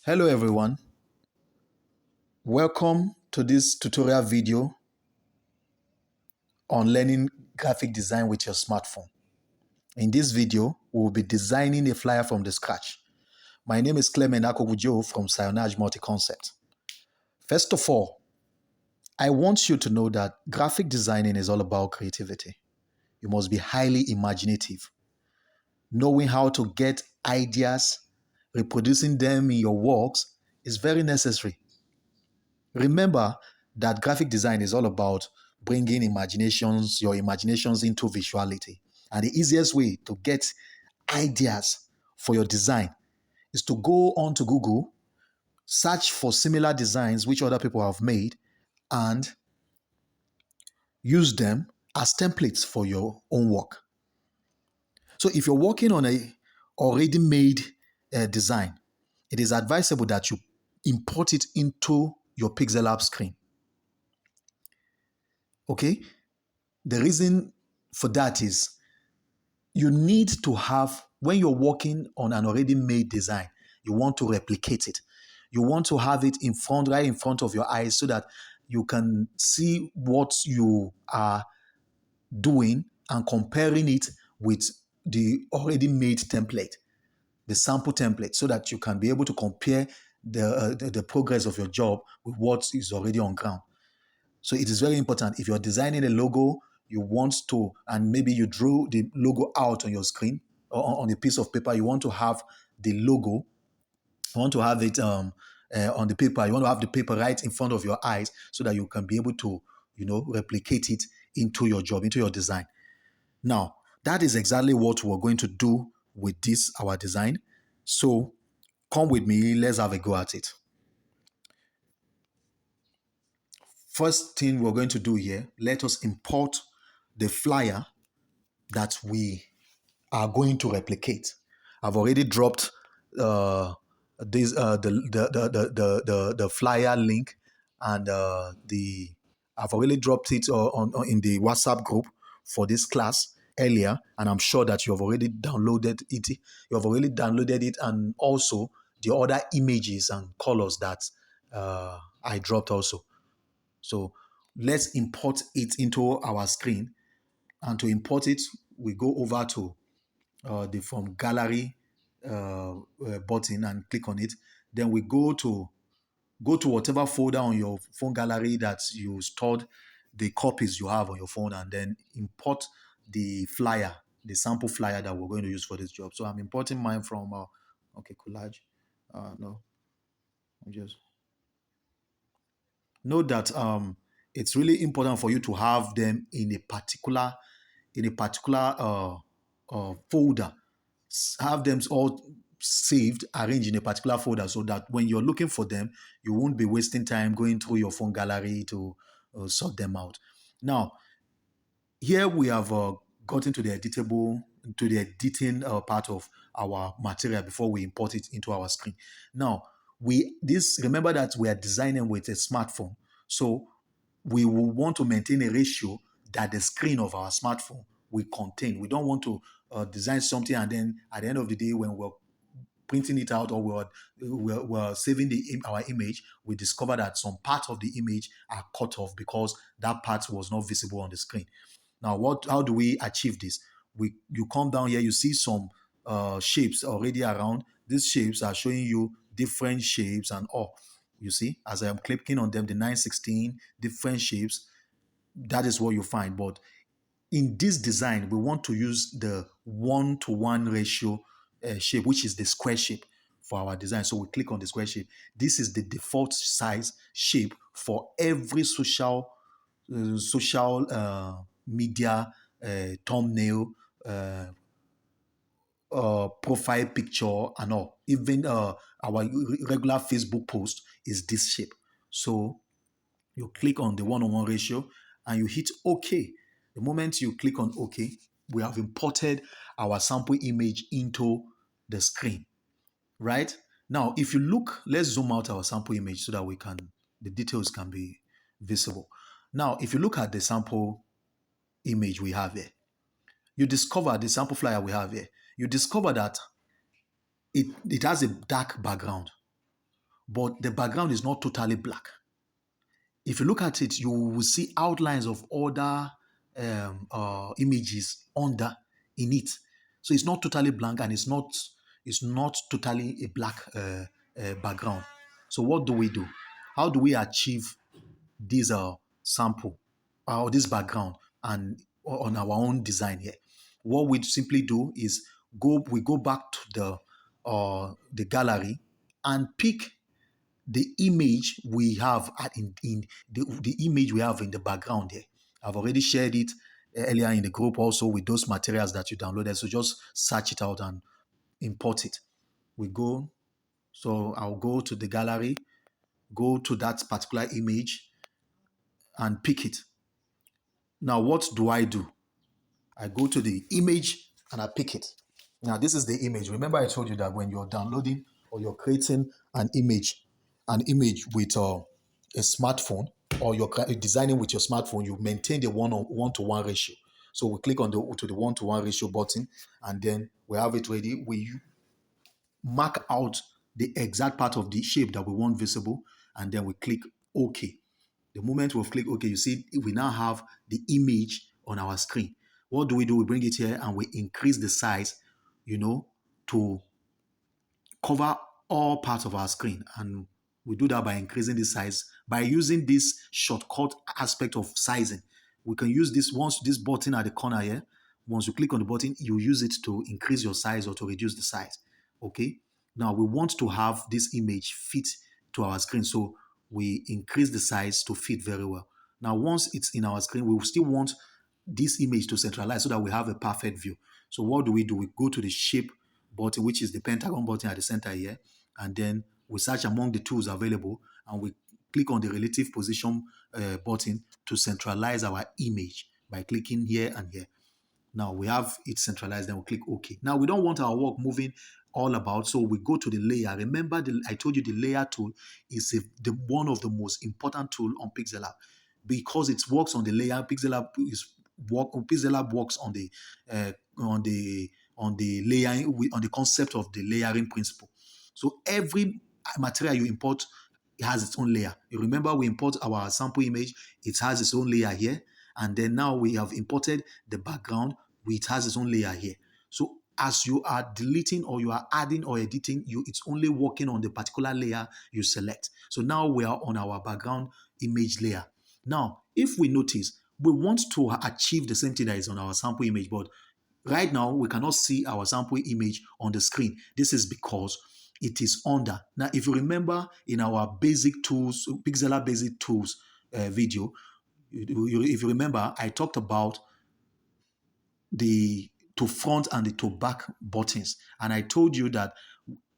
Hello everyone, welcome to this tutorial video on learning graphic design with your smartphone. In this video, we will be designing a flyer from the scratch. My name is Clement Akogujo from Sayonaj Multi-Concept. First of all, I want you to know that graphic designing is all about creativity. You must be highly imaginative. Knowing how to get ideas, reproducing them in your works is very necessary. Remember that graphic design is all about bringing your imaginations into visuality. And the easiest way to get ideas for your design is to go onto Google, search for similar designs which other people have made, and use them as templates for your own work. So if you're working on a already made design, it is advisable that you import it into your Pixel Lab screen. Okay? The reason for that is you need to have, when you're working on an already made design, you want to replicate it. You want to have it right in front of your eyes so that you can see what you are doing and comparing it with the already made template, the sample template, so that you can be able to compare the progress of your job with what is already on ground. So it is very important. If you're designing a logo, you want to, and maybe you drew the logo out on your screen or on a piece of paper, you want to have the logo, you want to have it on the paper, you want to have the paper right in front of your eyes so that you can be able to, replicate it into your job, into your design. Now, that is exactly what we're going to do with this, our design. So come with me, let's have a go at it. First thing we're going to do here, let us import the flyer that we are going to replicate. I've already dropped the flyer link, and I've already dropped it on in the WhatsApp group for this class earlier, and I'm sure that you have already downloaded it. You have already downloaded it, and also the other images and colors that I dropped also. So let's import it into our screen. And to import it, we go over to the From Gallery button and click on it. Then we go to whatever folder on your phone gallery that you stored the copies you have on your phone, and then import the flyer, the sample flyer that we're going to use for this job. So I'm importing mine from, collage. No, I'm just know that it's really important for you to have them in a particular folder. Have them all saved, arranged in a particular folder, so that when you're looking for them, you won't be wasting time going through your phone gallery to sort them out. Now, here we have gotten to the editing part of our material before we import it into our screen. Now, remember that we are designing with a smartphone, so we will want to maintain a ratio that the screen of our smartphone will contain. We don't want to design something and then at the end of the day, when we're printing it out or we're saving our image, we discover that some parts of the image are cut off because that part was not visible on the screen. Now, how do we achieve this? You come down here, you see some shapes already around. These shapes are showing you different shapes and all. You see, as I am clicking on them, the 916, different shapes, that is what you find. But in this design, we want to use the 1-to-1 ratio shape, which is the square shape for our design. So we click on the square shape. This is the default size shape for every social media thumbnail, profile picture, and all. Even our regular Facebook post is this shape. So you click on the 1-on-1 ratio and you hit OK. The moment you click on OK, we have imported our sample image into the screen, right? Now, if you look, let's zoom out our sample image so that the details can be visible. Now, if you look at the sample image we have here, you discover the sample flyer we have here. You discover that it has a dark background. but the background is not totally black. If you look at it, you will see outlines of other images under in it. So it's not totally blank, and it's not totally a black background. So what do we do? How do we achieve this sample or this background and on our own design here? What we simply do is go back to the gallery and pick the image we have in the image we have in the background here. I've already shared it earlier in the group also with those materials that you downloaded. So just search it out and import it. We go, so I'll go to the gallery, go to that particular image and pick it. Now, what do? I go to the image and I pick it. Now, this is the image. Remember, I told you that when you're downloading or you're creating an image with a smartphone, or you're designing with your smartphone, you maintain the one-to-one ratio. So we click on the one-to-one ratio button, and then we have it ready. We mark out the exact part of the shape that we want visible, and then we click OK. The moment we've clicked OK, you see we now have the image on our screen. What do? We bring it here and we increase the size, to cover all parts of our screen. And we do that by increasing the size, by using this shortcut aspect of sizing. We can use this button at the corner here. Once you click on the button, you use it to increase your size or to reduce the size. Okay. Now we want to have this image fit to our screen. So we increase the size to fit very well. Now, once it's in our screen, we will still want this image to centralize so that we have a perfect view. So what do? We go to the shape button, which is the pentagon button at the center here, and then we search among the tools available, and we click on the relative position button to centralize our image by clicking here and here. Now we have it centralized, then we click OK. Now we don't want our work moving all about, so we go to the layer. Remember, I told you the layer tool is one of the most important tool on PixelLab because it works on the layer. PixelLab works on the layer, on the concept of the layering principle. So every material you import, it has its own layer. You remember we import our sample image, it has its own layer here. And then now we have imported the background, it has its own layer here. So as you are deleting or you are adding or editing, it's only working on the particular layer you select. So now we are on our background image layer. Now, if we notice, we want to achieve the same thing that is on our sample image, but right now we cannot see our sample image on the screen. This is because it is under. Now, if you remember in our basic tools, PixelLab basic tools video, if you remember, I talked about the to front and the to back buttons. And I told you that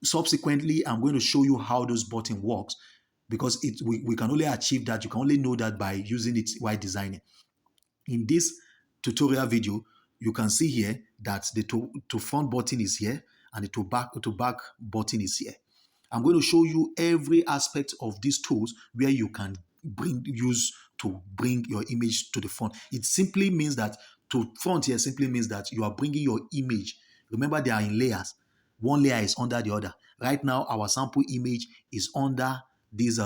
subsequently, I'm going to show you how those button works because we can only achieve that. You can only know that by using it while designing. In this tutorial video, you can see here that the to front button is here and the to back button is here. I'm going to show you every aspect of these tools where you can use to bring your image to the front. It simply means that to front here simply means that you are bringing your image. Remember, they are in layers. One layer is under the other. Right now, our sample image is under this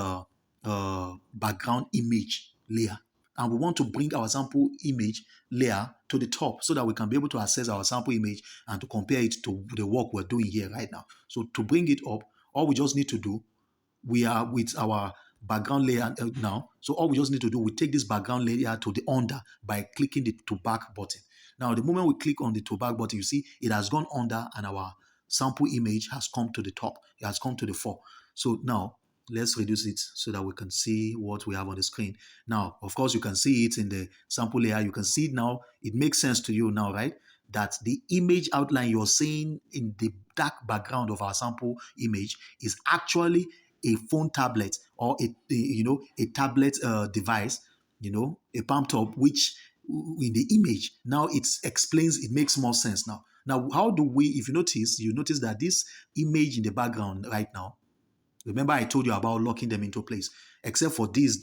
background image layer. And we want to bring our sample image layer to the top so that we can be able to access our sample image and to compare it to the work we're doing here right now. So to bring it up, all we just need to do, we are with our background layer now. So all we just need to do, we take this background layer to the under by clicking the to back button. Now, the moment we click on the to back button, you see it has gone under and our sample image has come to the top. It has come to the fore. So now let's reduce it so that we can see what we have on the screen. Now, of course, you can see it in the sample layer. You can see it now. It makes sense to you now, right? That the image outline you're seeing in the dark background of our sample image is actually a phone tablet or a tablet device, a palm top, which in the image now it makes more sense now. Now, how do we, if you notice that this image in the background right now, remember I told you about locking them into place, except for this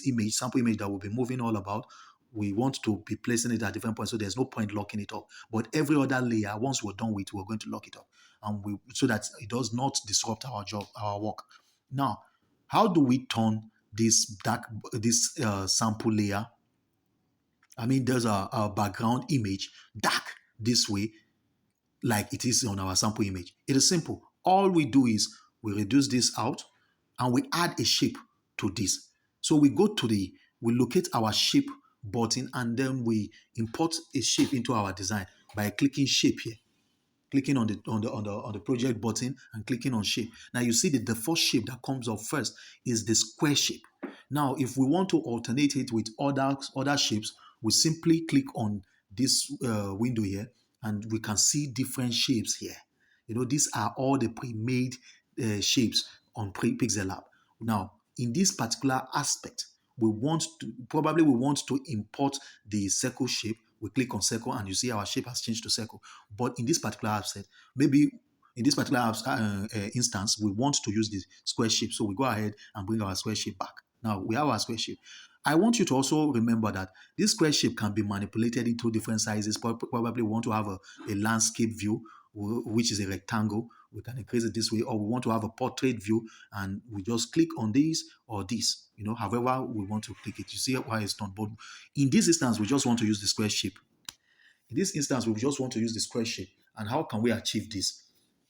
image, sample image that will be moving all about. We want to be placing it at different points, so there's no point locking it up. But every other layer, once we're done with, we're going to lock it up, and so that it does not disrupt our job, our work. Now, how do we turn this sample layer? I mean, there's a background image dark this way, like it is on our sample image. It is simple. All we do is we reduce this out and we add a shape to this. So we locate our shape button and then we import a shape into our design by clicking shape here, clicking on the project button and clicking on shape. Now you see that the first shape that comes up first is the square shape. Now, if we want to alternate it with other shapes, we simply click on this window here, and we can see different shapes here. These are all the pre-made shapes on Pixel Lab. Now, in this particular aspect, we want to import the circle shape. We click on circle and you see our shape has changed to circle. But in this particular aspect, maybe in this particular instance, we want to use the square shape. So we go ahead and bring our square shape back. Now we have our square shape. I want you to also remember that this square shape can be manipulated into different sizes. Probably we want to have a landscape view, which is a rectangle. We can increase it this way, or we want to have a portrait view, and we just click on this or this. However we want to click it. You see why it's not. But in this instance, we just want to use the square shape. In this instance, we just want to use the square shape. And how can we achieve this?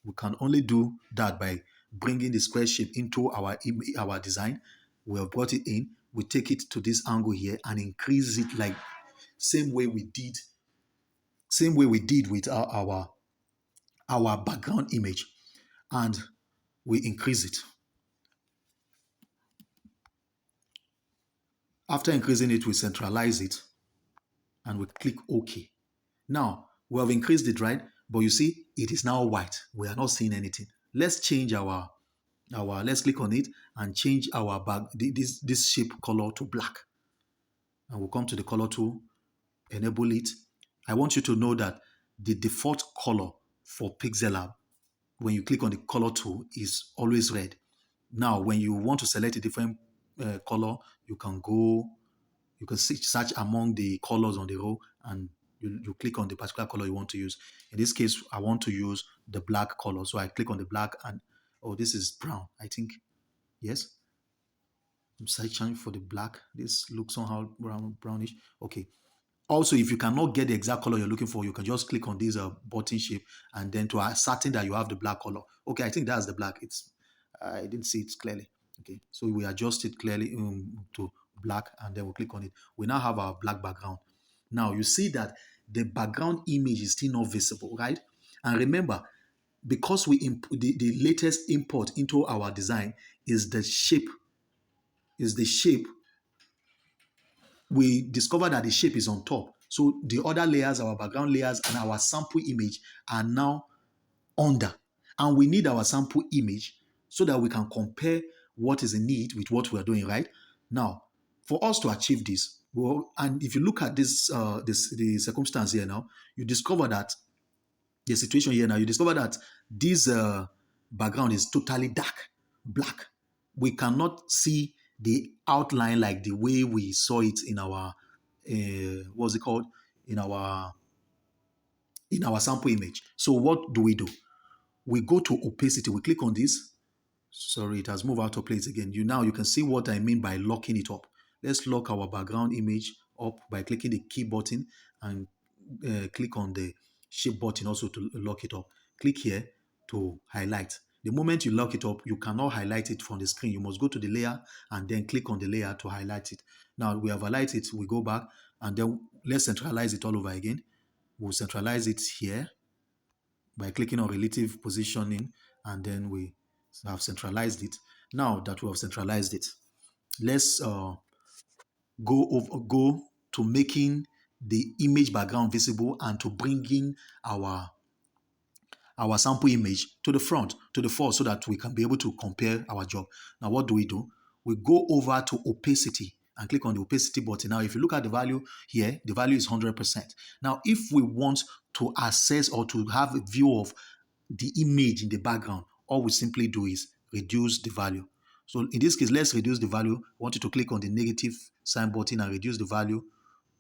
We can only do that by bringing the square shape into our design. We have brought it in. We take it to this angle here and increase it like same way we did with our background image, and we increase it. After increasing it, we centralize it and we click OK. Now, we have increased it, right? But you see, it is now white. We are not seeing anything. Let's change let's click on it and change our this shape color to black. And we'll come to the color tool, enable it. I want you to know that the default color for Pixel Lab, when you click on the color tool, is always red. Now, when you want to select a different color, you can search among the colors on the row, and you click on the particular color you want to use. In this case, I want to use the black color. So I click on the black and, oh, this is brown, I think. Yes. I'm searching for the black. This looks somehow brownish. Okay. Also, if you cannot get the exact color you're looking for, you can just click on this button shape and then to ascertain that you have the black color. Okay, I think that's the black. I didn't see it clearly. Okay, so we adjust it clearly to black and then we click on it. We now have our black background. Now you see that the background image is still not visible, right? And remember, because the latest import into our design is the shape, we discover that the shape is on top. So the other layers, our background layers and our sample image are now under. And we need our sample image so that we can compare what is in need with what we are doing, right? Now, for us to achieve this, well, and if you look at the circumstance here now, you discover that the situation here now, you discover that this background is totally dark, black. We cannot see the outline like the way we saw it in our, what's it called? In our sample image. So what do? We go to opacity. We click on this. Sorry, it has moved out of place again. You can see what I mean by locking it up. Let's lock our background image up by clicking the key button and click on the shape button also to lock it up. Click here to highlight. The moment you lock it up, you cannot highlight it from the screen. You must go to the layer and then click on the layer to highlight it. Now we have highlighted it, we go back and then let's centralize it all over again. We'll centralize it here by clicking on relative positioning, and then we have centralized it. Now that we have centralized it, let's go to making the image background visible and to bringing our sample image to the front, to the fore, so that we can be able to compare our job. Now, what do? We go over to opacity and click on the opacity button. Now, if you look at the value here, the value is 100%. Now, if we want to assess or to have a view of the image in the background, all we simply do is reduce the value. So in this case, let's reduce the value. I want you to click on the negative sign button and reduce the value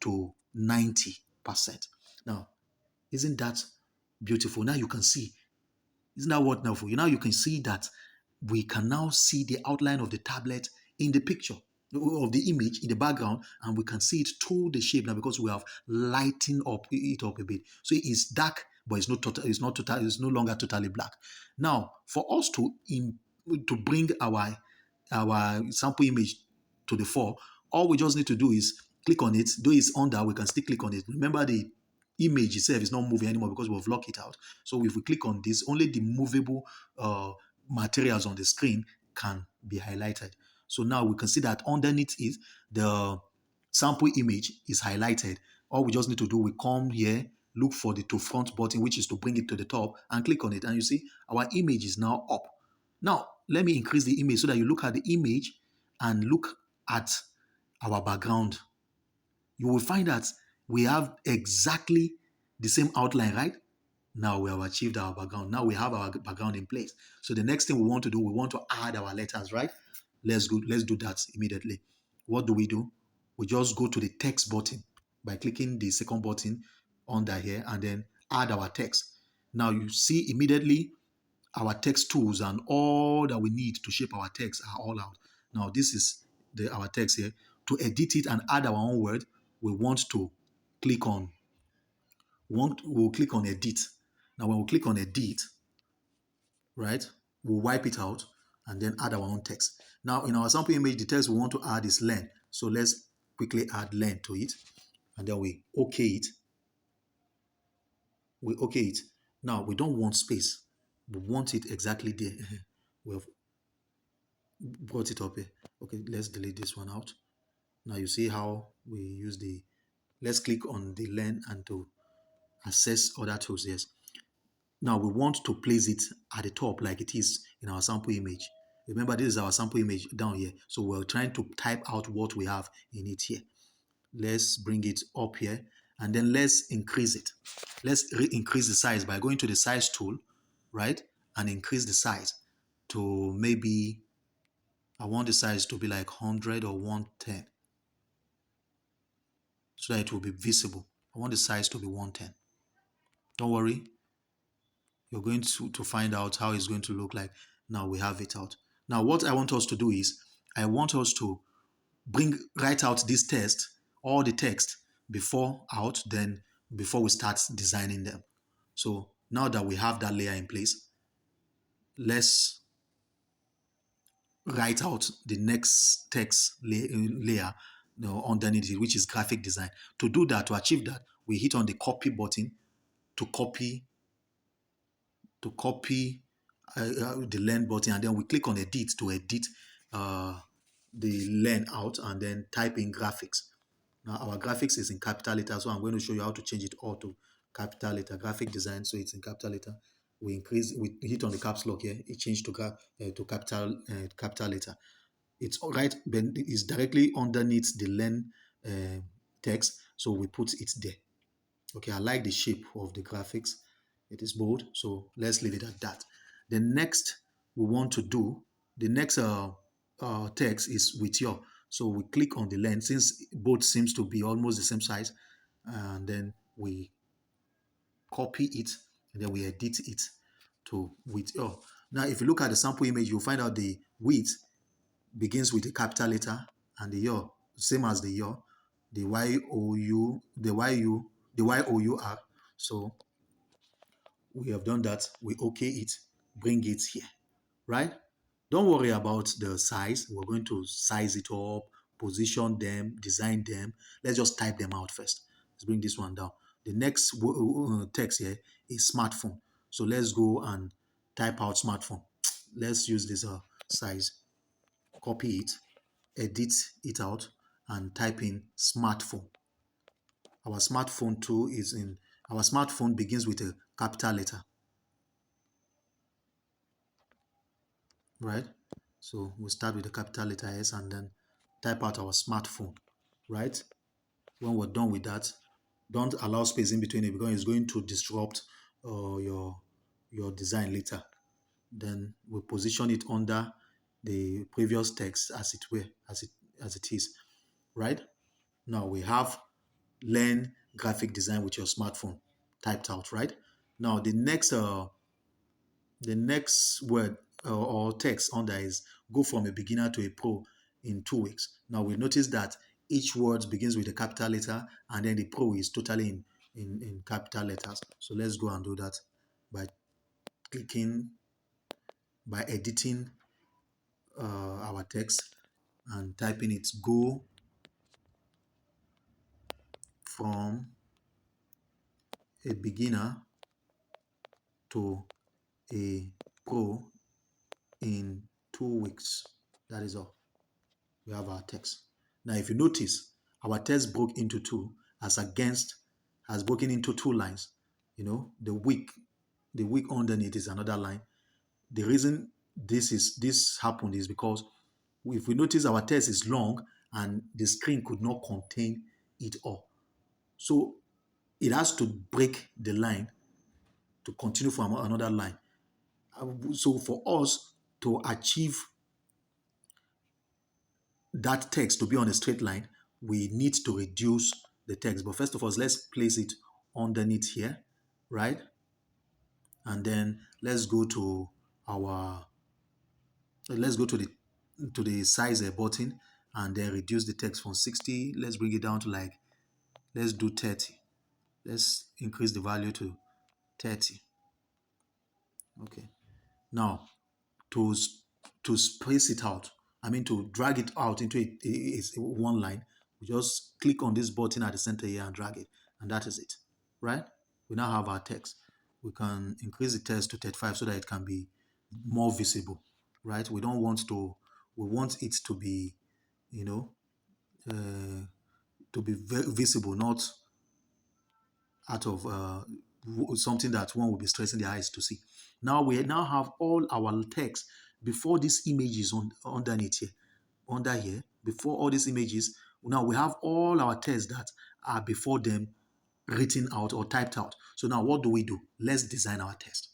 to 90%. Now, isn't that beautiful? Now you can see. Isn't that wonderful? Now you can see that we can now see the outline of the tablet in the picture of the image in the background, and we can see it through the shape now because we have lightened up it up a bit. So it's dark, but it's not total. It's not total. It's no longer totally black. Now, for us to bring our sample image to the fore, all we just need to do is click on it. Though it's under, we can still click on it. Remember, the image itself is not moving anymore because we've locked it out. So if we click on this, only the movable materials on the screen can be highlighted. So now we can see that underneath it, the sample image is highlighted. All we just need to do, we come here, look for the to front button, which is to bring it to the top, and click on it. And you see our image is now up. Now, let me increase the image so that you look at the image and look at our background. You will find that we have exactly the same outline, right? Now we have achieved our background. Now we have our background in place. So the next thing we want to do, we want to add our letters, right? Let's go. Let's do that immediately. What do? We just go to the text button by clicking the second button under here and then add our text. Now you see immediately our text tools and all that we need to shape our text are all out. Now this is our text here. To edit it and add our own word, we want to click on we'll click on edit. Now when we click on edit, right, we'll wipe it out and then add our own text. Now in our sample image, the text we want to add is len. So let's quickly add len to it and then we okay it. We okay it. Now we don't want space. We want it exactly there. We have brought it up here. Okay, let's delete this one out. Now you see how we use let's click on the len and to access other tools. Yes. Now we want to place it at the top like it is in our sample image. Remember, this is our sample image down here. So we're trying to type out what we have in it here. Let's bring it up here and then let's increase it. Let's increase the size by going to the size tool, right? And increase the size to maybe, I want the size to be like 100 or 110 so that it will be visible. I want the size to be 110. Don't worry, you're going to find out how it's going to look like. Now we have it out. Now what I want us to do is, I want us to write out this text, all the text before out, then before we start designing them. So now that we have that layer in place, let's write out the next text layer underneath it, which is graphic design. To do that, to achieve that, we hit on the copy button to copy the len button, and then we click on edit to edit the len out and then type in graphics. Now our graphics is in capital letter, so I'm going to show you how to change it all to capital letter. Graphic design, so it's in capital letter. We hit on the caps lock here, it changed to capital letter. It's all right, then it's directly underneath the len text, so we put it there. Okay, I like the shape of the graphics. It is bold, so let's leave it at that. The next we want to do, the next text is with your. So we click on the len, since both seems to be almost the same size, and then we copy it, and then we edit it to with your. Now, if you look at the sample image, you'll find out the width begins with a capital letter and the your, same as the your, the Y-O-U, the Y-U, the Y-O-U-R. So we have done that. We okay it, bring it here, right? Don't worry about the size. We're going to size it up, position them, design them. Let's just type them out first. Let's bring this one down. The next text here is smartphone. So let's go and type out smartphone. Let's use this size. Copy it, edit it out, and type in smartphone. Our smartphone tool is in, our smartphone begins with a capital letter, right? So we'll start with the capital letter S and then type out our smartphone, right? When we're done with that, don't allow space in between it because it's going to disrupt your design later. Then we position it under the previous text as it were, as it is, right? Now we have learn graphic design with your smartphone typed out, right? Now the next word or text under is go from a beginner to a pro in 2 weeks. Now we notice that each word begins with a capital letter and then the pro is totally in capital letters. So let's go and do that by clicking, by editing our text and typing it go from a beginner to a pro in 2 weeks. That is all. We have our text. Now, if you notice, our text broke into two, as against has broken into two lines. You know, the week underneath is another line. The reason this happened is because if we notice our text is long and the screen could not contain it all. So it has to break the line to continue from another line. So for us to achieve that text to be on a straight line, we need to reduce the text. But first of all, let's place it underneath here, right? And then let's go to the size button and then reduce the text from 60. Let's bring it down to let's do 30. Let's increase the value to 30. Okay. Now, to to space it out, I mean to drag it out into one line, we just click on this button at the center here and drag it, and that is it, right? We now have our text. We can increase the text to 35 so that it can be more visible, right? We want it to be, you know, to be very visible, not out of something that one will be stressing their eyes to see. Now we now have all our text before these images underneath here, under here, before all these images. Now we have all our text that are before them written out or typed out. So now what do? Let's design our text.